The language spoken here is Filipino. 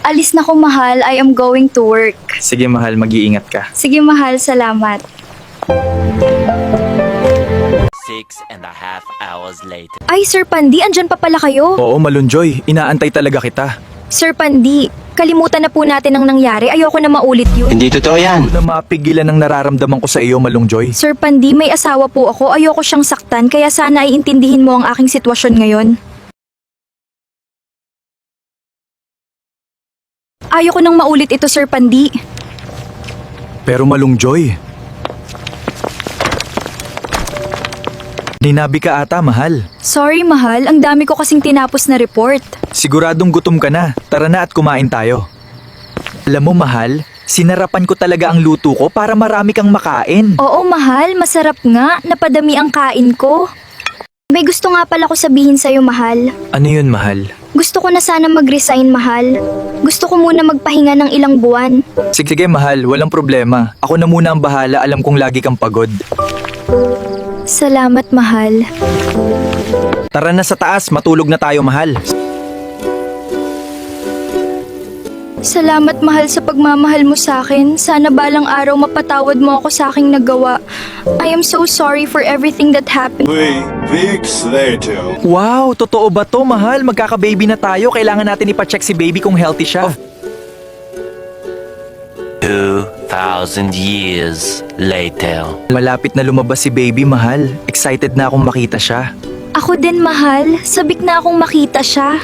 Alis na ko, mahal. I am going to work. Sige mahal, mag-iingat ka. Sige, mahal. Salamat. 6.5 hours later. Ay, Sir Pandi, andyan pa pala kayo. Oo Malunjoy, inaantay talaga kita. Sir Pandi, kalimutan na po natin ang nangyari. Ayoko na maulit yun. Hindi totoo yan. Na mapigilan ang nararamdaman ko sa iyo, Malungjoy. Sir Pandi, may asawa po ako. Ayoko siyang saktan, kaya sana ay intindihin mo ang aking sitwasyon ngayon. Ayoko nang maulit ito, Sir Pandi. Pero Malungjoy, ninabi ka ata, mahal. Sorry, mahal. Ang dami ko kasing tinapos na report. Siguradong gutom ka na. Tara na at kumain tayo. Alam mo, mahal, sinarapan ko talaga ang luto ko para marami kang makain. Oo, mahal. Masarap nga. Napadami ang kain ko. May gusto nga pala ko sabihin sa'yo, mahal. Ano yun, mahal? Gusto ko na sana mag-resign, mahal. Gusto ko muna magpahinga ng ilang buwan. Sige, mahal, walang problema. Ako na muna ang bahala, alam kong lagi kang pagod. Salamat, mahal. Tara na sa taas, matulog na tayo, mahal. Salamat, mahal, sa pagmamahal mo sa akin. Sana balang araw mapatawad mo ako sa aking nagawa. I am so sorry for everything that happened. 3 weeks later. Wow, totoo ba to, mahal? Magkaka-baby na tayo. Kailangan natin ipacheck si baby kung healthy siya. 2,000 years later. Malapit na lumabas si baby, mahal. Excited na akong makita siya. Ako din, mahal. Sabik na akong makita siya.